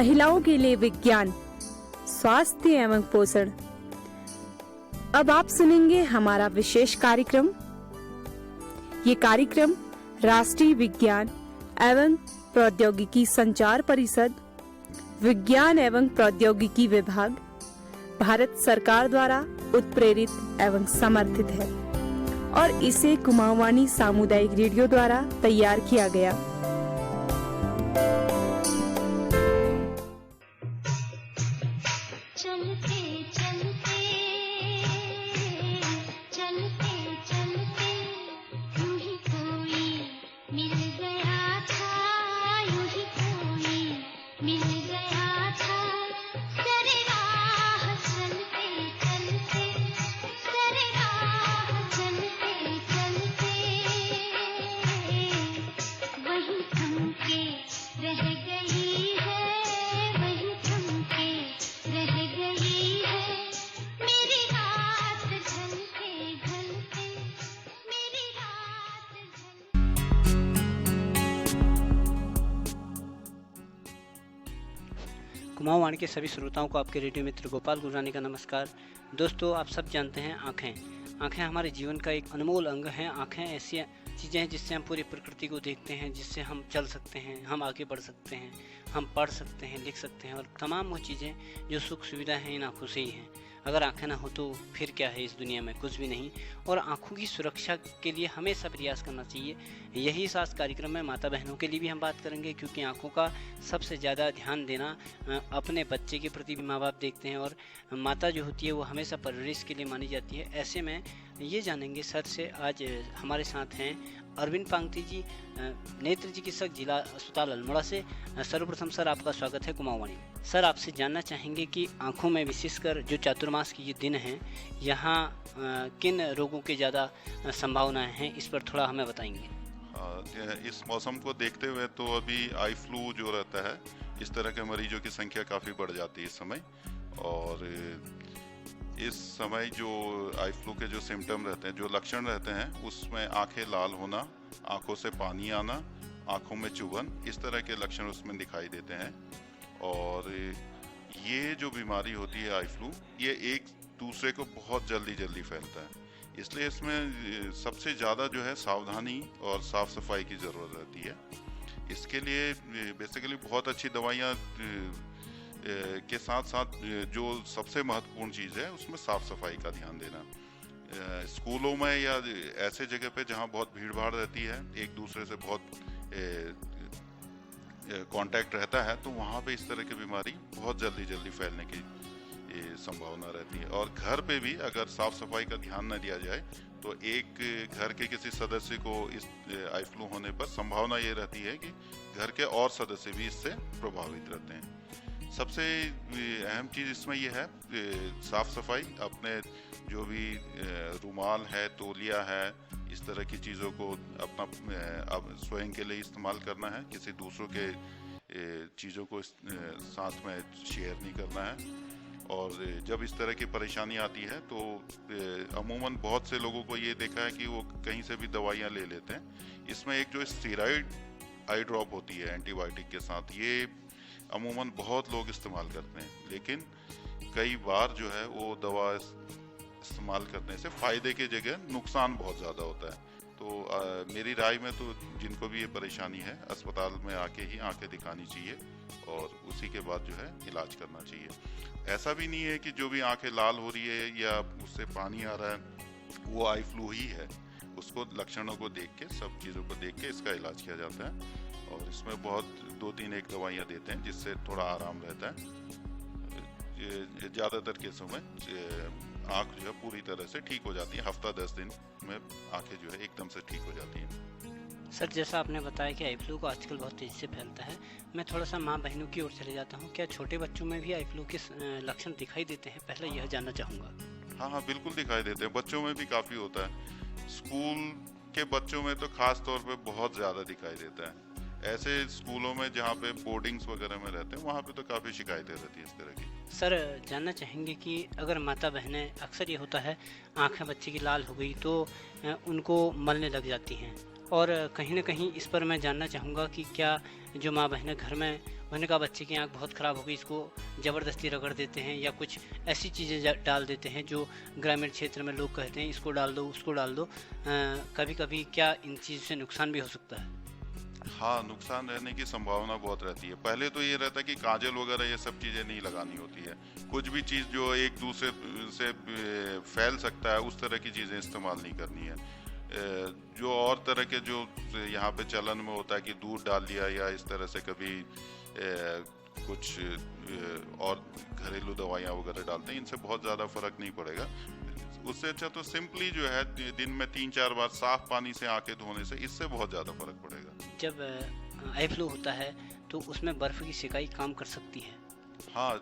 महिलाओं के लिए विज्ञान, स्वास्थ्य एवं पोषण। अब आप सुनेंगे हमारा विशेष कार्यक्रम। ये कार्यक्रम राष्ट्रीय विज्ञान एवं प्रौद्योगिकी संचार परिषद, विज्ञान एवं प्रौद्योगिकी विभाग, भारत सरकार द्वारा उत्प्रेरित एवं समर्थित है और इसे कुमाऊवानी सामुदायिक रेडियो द्वारा तैयार किया गया। कुमाऊवाणी के सभी श्रोताओं को आपके रेडियो मित्र गोपाल गुररानी का नमस्कार। दोस्तों, आप सब जानते हैं आँखें हमारे जीवन का एक अनमोल अंग हैं। आँखें ऐसी चीज़ें हैं जिससे हम पूरी प्रकृति को देखते हैं, जिससे हम चल सकते हैं, हम आगे बढ़ सकते हैं, हम पढ़ सकते हैं, लिख सकते हैं और तमाम वो चीज़ें जो सुख सुविधा हैं इन आँखों से ही हैं। अगर आँखें ना हो तो फिर क्या है इस दुनिया में, कुछ भी नहीं। और आँखों की सुरक्षा के लिए हमेशा प्रयास करना चाहिए। यही इस आज कार्यक्रम में माता बहनों के लिए भी हम बात करेंगे, क्योंकि आँखों का सबसे ज़्यादा ध्यान देना अपने बच्चे के प्रति भी माँ बाप देखते हैं और माता जो होती है वो हमेशा परवरिश के लिए मानी जाती है। ऐसे में ये जानेंगे सर से, आज हमारे साथ हैं अरविंद पांगती जी, नेत्र चिकित्सक, जिला अस्पताल अल्मोड़ा से। सर्वप्रथम सर आपका स्वागत है कुमाऊवाणी। सर, आपसे जानना चाहेंगे कि आँखों में विशेषकर जो चातुर्मास की ये दिन हैं, यहाँ किन रोगों की ज़्यादा संभावनाएं हैं, इस पर थोड़ा हमें बताएंगे। इस मौसम को देखते हुए तो अभी आई फ्लू जो रहता है, इस तरह के मरीजों की संख्या काफ़ी बढ़ जाती है इस समय। और इस समय जो आई फ्लू के जो सिम्टम रहते हैं, जो लक्षण रहते हैं, उसमें आंखें लाल होना, आंखों से पानी आना, आंखों में चुभन, इस तरह के लक्षण उसमें दिखाई देते हैं। और ये जो बीमारी होती है आई फ्लू, ये एक दूसरे को बहुत जल्दी फैलता है। इसलिए इसमें सबसे ज़्यादा जो है सावधानी और साफ सफाई की ज़रूरत रहती है। इसके लिए बेसिकली बहुत अच्छी दवाइयाँ के साथ साथ जो सबसे महत्वपूर्ण चीज़ है उसमें साफ सफाई का ध्यान देना। स्कूलों में या ऐसे जगह पे जहाँ बहुत भीड़ भाड़ रहती है, एक दूसरे से बहुत कांटेक्ट रहता है, तो वहाँ पे इस तरह की बीमारी बहुत जल्दी फैलने की संभावना रहती है। और घर पे भी अगर साफ सफाई का ध्यान न दिया जाए तो एक घर के किसी सदस्य को इस आई फ्लू होने पर संभावना ये रहती है कि घर के और सदस्य भी इससे प्रभावित रहते हैं। सबसे अहम चीज़ इसमें यह है साफ सफाई। अपने जो भी रुमाल है, तौलिया है, इस तरह की चीज़ों को अपना स्वयं के लिए इस्तेमाल करना है। किसी दूसरों के चीज़ों को साथ में शेयर नहीं करना है। और जब इस तरह की परेशानी आती है तो अमूमन बहुत से लोगों को ये देखा है कि वो कहीं से भी दवाइयाँ ले लेते हैं। इसमें एक जो स्टेरॉइड आई ड्रॉप होती है एंटीबायोटिक के साथ, ये अमूमन बहुत लोग इस्तेमाल करते हैं, लेकिन कई बार जो है वो दवा इस्तेमाल करने से फ़ायदे की जगह नुकसान बहुत ज़्यादा होता है। तो मेरी राय में तो जिनको भी ये परेशानी है, अस्पताल में आके ही आंखें दिखानी चाहिए और उसी के बाद जो है इलाज करना चाहिए। ऐसा भी नहीं है कि जो भी आंखें लाल हो रही है या उससे पानी आ रहा है वो आई फ्लू ही है। उसको लक्षणों को देख के, सब चीज़ों को देख के इसका इलाज किया जाता है। और इसमें बहुत 2-3 एक दवाइयाँ देते हैं जिससे थोड़ा आराम रहता है। ज़्यादातर केसों में आँख जो है पूरी तरह से ठीक हो जाती है। हफ्ता 10 दिन में आँखें जो है एकदम से ठीक हो जाती हैं। सर, जैसा आपने बताया कि आई फ्लू को आजकल बहुत तेज़ी से फैलता है, मैं थोड़ा सा माँ बहनों की ओर चले जाता हूँ। क्या छोटे बच्चों में भी आई फ्लू के लक्षण दिखाई देते हैं? पहले यह जानना चाहूँगा। हाँ, बिल्कुल दिखाई देते हैं। बच्चों में भी काफ़ी होता है। स्कूल के बच्चों में तो खास तौर पे बहुत ज़्यादा दिखाई देता है। ऐसे स्कूलों में जहाँ पे बोर्डिंग्स वगैरह में रहते हैं, वहाँ पे तो काफ़ी शिकायतें रहती है इस तरह की। सर, जानना चाहेंगे कि अगर माता बहनें, अक्सर ये होता है आँखें बच्चे की लाल हो गई तो उनको मलने लग जाती हैं और कहीं न कहीं इस पर मैं जानना चाहूँगा कि क्या जो माँ बहनें घर में उन्होंने कहा बच्चे की आँख बहुत ख़राब हो गई, इसको ज़बरदस्ती रगड़ देते हैं या कुछ ऐसी चीज़ें डाल देते हैं जो ग्रामीण क्षेत्र में लोग कहते हैं इसको डाल दो, उसको डाल दो। कभी-कभी क्या इन चीज़ से नुकसान भी हो सकता है? हाँ, नुकसान रहने की संभावना बहुत रहती है। पहले तो ये रहता है कि काजल वगैरह ये सब चीज़ें नहीं लगानी होती है। कुछ भी चीज़ जो एक दूसरे से फैल सकता है उस तरह की चीज़ें इस्तेमाल नहीं करनी है। जो और तरह के जो यहाँ पे चलन में होता है कि दूध डाल दिया या इस तरह से कभी कुछ और घरेलू दवाइयाँ वगैरह डालते हैं, इनसे बहुत ज़्यादा फर्क नहीं पड़ेगा। उससे अच्छा तो सिंपली जो है दिन में 3-4 बार साफ पानी से आंखें धोने से इससे बहुत ज़्यादा फर्क पड़ेगा। जब आई फ्लू होता है तो उसमें बर्फ़ की सिकाई काम कर सकती है। हाँ,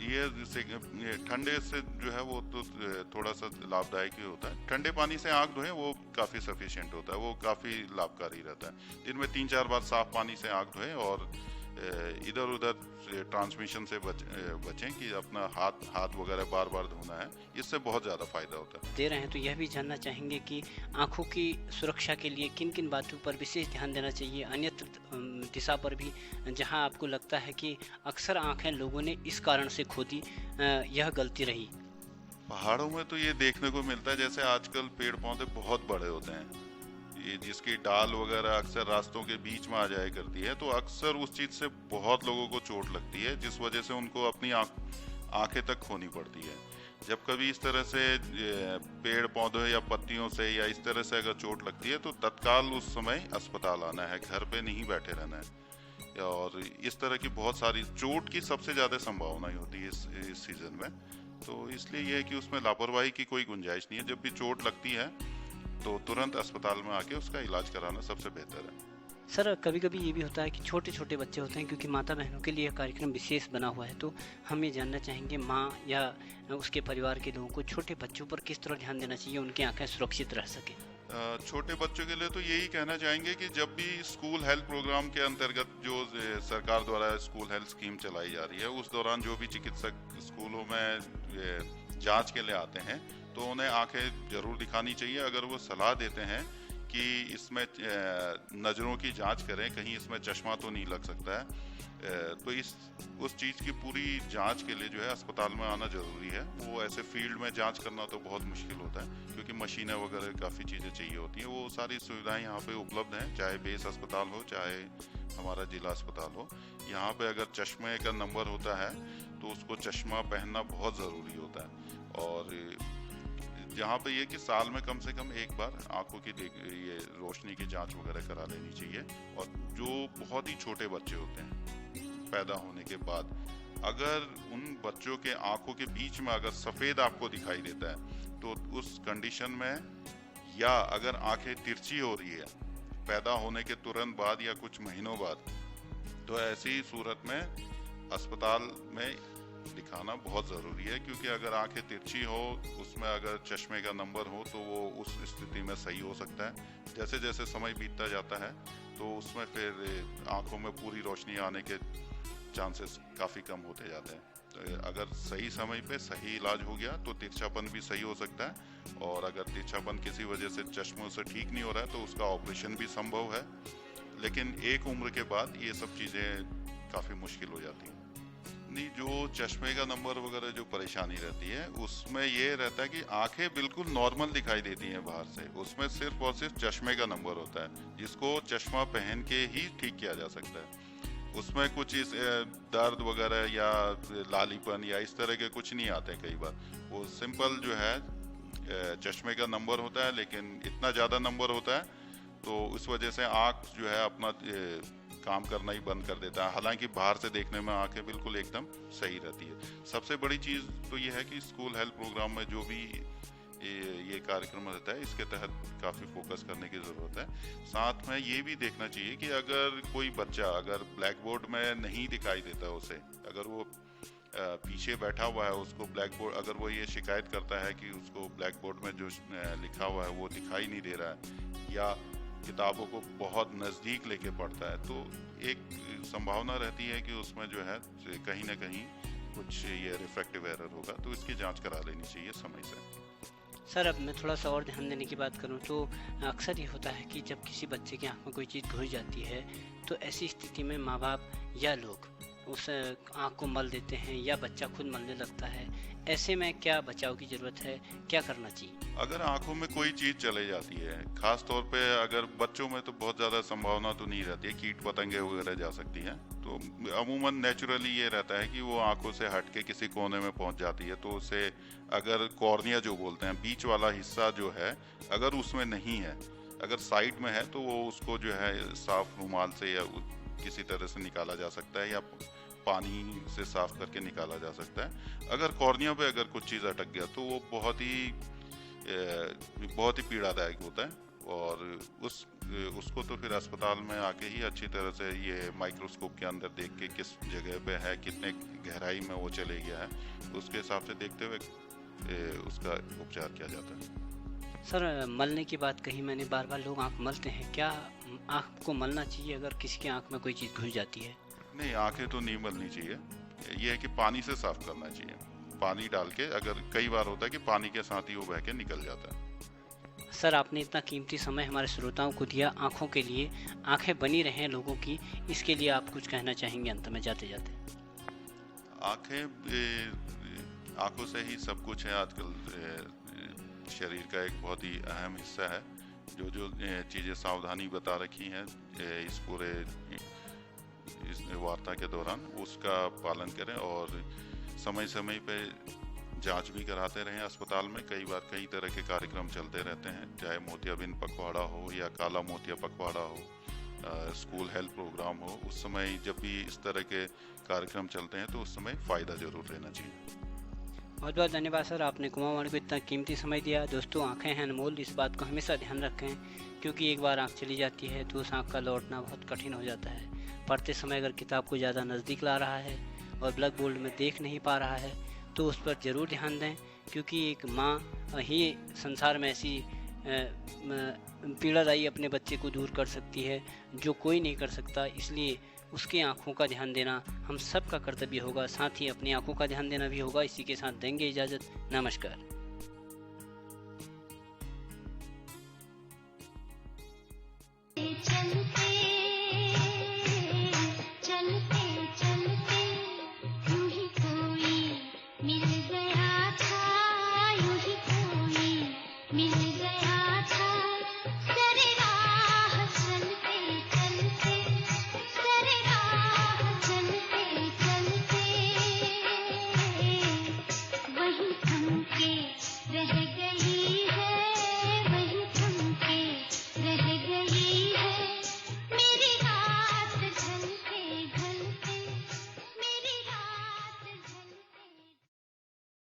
ये ठंडे से जो है वो तो थोड़ा सा लाभदायक ही होता है। ठंडे पानी से आंख धोएं वो काफ़ी सफिशिएंट होता है, वो काफ़ी लाभकारी रहता है। दिन में 3-4 बार साफ पानी से आंख धोएं और इधर उधर ट्रांसमिशन से बचें कि अपना हाथ वगैरह बार बार धोना है, इससे बहुत ज़्यादा फायदा होता है। दे रहे हैं तो यह भी जानना चाहेंगे कि आंखों की सुरक्षा के लिए किन किन बातों पर विशेष ध्यान देना चाहिए, अन्यत्र दिशा पर भी जहां आपको लगता है कि अक्सर आंखें लोगों ने इस कारण से खो दी, यह गलती रही। पहाड़ों में तो ये देखने को मिलता है जैसे आजकल पेड़ पौधे बहुत बड़े होते हैं, ये जिसकी डाल वगैरह अक्सर रास्तों के बीच में आ जाया करती है, तो अक्सर उस चीज़ से बहुत लोगों को चोट लगती है, जिस वजह से उनको अपनी आंखें तक खोनी पड़ती है। जब कभी इस तरह से पेड़ पौधों या पत्तियों से या इस तरह से अगर चोट लगती है तो तत्काल उस समय अस्पताल आना है, घर पे नहीं बैठे रहना है। और इस तरह की बहुत सारी चोट की सबसे ज़्यादा संभावना होती है इस सीज़न में, तो इसलिए यह है कि उसमें लापरवाही की कोई गुंजाइश नहीं है। जब भी चोट लगती है तो तुरंत अस्पताल में आके उसका इलाज कराना सबसे बेहतर है। सर कभी-कभी ये भी होता है कि छोटे-छोटे बच्चे होते हैं, क्योंकि माता बहनों के लिए यह कार्यक्रम विशेष बना हुआ है, तो हम ये जानना चाहेंगे माँ या उसके परिवार के लोगों को छोटे बच्चों पर किस तरह ध्यान देना चाहिए, उनकी आंखें सुरक्षित रह सके। छोटे बच्चों के लिए तो यही कहना चाहेंगे कि जब भी स्कूल हेल्थ प्रोग्राम के अंतर्गत जो सरकार द्वारा स्कूल हेल्थ स्कीम चलाई जा रही है, उस दौरान जो भी चिकित्सक स्कूलों में जांच के लिए आते हैं तो उन्हें आंखें जरूर दिखानी चाहिए। अगर वो सलाह देते हैं कि इसमें नज़रों की जांच करें, कहीं इसमें चश्मा तो नहीं लग सकता है, तो उस चीज़ की पूरी जांच के लिए जो है अस्पताल में आना ज़रूरी है। वो ऐसे फील्ड में जांच करना तो बहुत मुश्किल होता है, क्योंकि मशीनें वगैरह काफ़ी चीज़ें चाहिए होती हैं। वो सारी सुविधाएं यहाँ पे उपलब्ध हैं, चाहे बेस अस्पताल हो चाहे हमारा जिला अस्पताल हो। यहाँ पे अगर चश्मे का नंबर होता है तो उसको चश्मा पहनना बहुत ज़रूरी होता है। और जहाँ पे ये कि साल में कम से कम एक बार आंखों की ये रोशनी की जांच वगैरह करा लेनी चाहिए। और जो बहुत ही छोटे बच्चे होते हैं पैदा होने के बाद, अगर उन बच्चों के आंखों के बीच में अगर सफ़ेद आपको दिखाई देता है तो उस कंडीशन में, या अगर आंखें तिरछी हो रही है पैदा होने के तुरंत बाद या कुछ महीनों बाद, तो ऐसी सूरत में अस्पताल में दिखाना बहुत ज़रूरी है। क्योंकि अगर आंखें तिरछी हो, उसमें अगर चश्मे का नंबर हो तो वो उस स्थिति में सही हो सकता है। जैसे जैसे समय बीतता जाता है तो उसमें फिर आंखों में पूरी रोशनी आने के चांसेस काफ़ी कम होते जाते हैं। तो अगर सही समय पे सही इलाज हो गया तो तिरछापन भी सही हो सकता है, और अगर तिरछापन किसी वजह से चश्मों से ठीक नहीं हो रहा है तो उसका ऑपरेशन भी संभव है। लेकिन एक उम्र के बाद ये सब चीज़ें काफ़ी मुश्किल हो जाती हैं। नहीं, जो चश्मे का नंबर वगैरह जो परेशानी रहती है उसमें ये रहता है कि आंखें बिल्कुल नॉर्मल दिखाई देती हैं बाहर से, उसमें सिर्फ और सिर्फ चश्मे का नंबर होता है जिसको चश्मा पहन के ही ठीक किया जा सकता है। उसमें कुछ इस दर्द वगैरह या लालीपन या इस तरह के कुछ नहीं आते कई बार। वो सिंपल जो है चश्मे का नंबर होता है, लेकिन इतना ज़्यादा नंबर होता है तो उस वजह से आँख जो है अपना काम करना ही बंद कर देता है। हालांकि बाहर से देखने में आंखें बिल्कुल एकदम सही रहती है। सबसे बड़ी चीज़ तो ये है कि स्कूल हेल्थ प्रोग्राम में जो भी ये कार्यक्रम रहता है इसके तहत काफ़ी फोकस करने की ज़रूरत है। साथ में ये भी देखना चाहिए कि अगर कोई बच्चा अगर ब्लैक बोर्ड में नहीं दिखाई देता उसे, अगर वो पीछे बैठा हुआ है, उसको ब्लैक बोर्ड, अगर वो ये शिकायत करता है कि उसको ब्लैक बोर्ड में जो लिखा हुआ है वो दिखाई नहीं दे रहा है, या किताबों को बहुत नज़दीक लेके पढ़ता है, तो एक संभावना रहती है कि उसमें जो है कहीं ना कहीं कुछ ये रिफ्रैक्टिव एरर होगा। तो इसकी जांच करा लेनी चाहिए समय से। सर अब मैं थोड़ा सा और ध्यान देने की बात करूं तो अक्सर ये होता है कि जब किसी बच्चे की आंख में कोई चीज़ घुस जाती है तो ऐसी स्थिति में माँ बाप या लोग उस आंख को मल देते हैं या बच्चा खुद मलने लगता है। ऐसे में क्या बचाव की ज़रूरत है, क्या करना चाहिए? अगर आंखों में कोई चीज चले जाती है, खास तौर पे अगर बच्चों में तो बहुत ज्यादा संभावना तो नहीं रहती है, कीट पतंगे वगैरह जा सकती हैं, तो अमूमन नेचुरली ये रहता है कि वो आंखों से हट के किसी कोने में पहुंच जाती है। तो उसे अगर कॉर्निया जो बोलते हैं, बीच वाला हिस्सा जो है, अगर उसमें नहीं है, अगर साइड में है, तो वो उसको जो है साफ रुमाल से या किसी तरह से निकाला जा सकता है या पानी से साफ करके निकाला जा सकता है। अगर कॉर्निया पे अगर कुछ चीज़ अटक गया तो वो बहुत ही पीड़ादायक होता है और उसको तो फिर अस्पताल में आके ही अच्छी तरह से ये माइक्रोस्कोप के अंदर देख के किस जगह पे है, कितने गहराई में वो चले गया है, उसके हिसाब से देखते हुए उसका उपचार किया जाता है। सर मलने की बात कही मैंने, बार बार लोग आंख मलते हैं, क्या आंख को मलना चाहिए अगर किसी की आंख में कोई चीज़ घुस जाती है? नहीं, आंखें तो नहीं मलनी चाहिए, ये है कि पानी से साफ करना चाहिए। पानी डाल के, अगर कई बार होता है कि पानी के साथ ही वो बह के निकल जाता है। सर आपने इतना कीमती समय हमारे श्रोताओं को दिया आंखों के लिए, आंखें बनी रहें लोगों की, इसके लिए आप कुछ कहना चाहेंगे अंत में जाते जाते? आंखों से ही सब कुछ है आजकल। शरीर का एक बहुत ही अहम हिस्सा है। जो चीज़ें सावधानी बता रखी हैं इस पूरे इस वार्ता के दौरान, उसका पालन करें और समय समय पे जांच भी कराते रहें। अस्पताल में कई बार कई तरह के कार्यक्रम चलते रहते हैं, चाहे मोतियाबिंद पखवाड़ा हो या काला मोतिया पखवाड़ा हो, स्कूल हेल्थ प्रोग्राम हो। उस समय जब भी इस तरह के कार्यक्रम चलते हैं तो उस समय फ़ायदा जरूर लेना चाहिए। बहुत बहुत धन्यवाद सर, आपने कुमाऊं को इतना कीमती समय दिया। दोस्तों आंखें हैं अनमोल, इस बात को हमेशा ध्यान रखें, क्योंकि एक बार आंख चली जाती है तो उस आंख का लौटना बहुत कठिन हो जाता है। पढ़ते समय अगर किताब को ज़्यादा नज़दीक ला रहा है और ब्लैक बोर्ड में देख नहीं पा रहा है तो उस पर ज़रूर ध्यान दें, क्योंकि एक माँ ही संसार में ऐसी पीड़ादायी अपने बच्चे को दूर कर सकती है जो कोई नहीं कर सकता। इसलिए उसकी आंखों का ध्यान देना हम सब का कर्तव्य होगा, साथ ही अपनी आंखों का ध्यान देना भी होगा। इसी के साथ देंगे इजाज़त, नमस्कार। चलता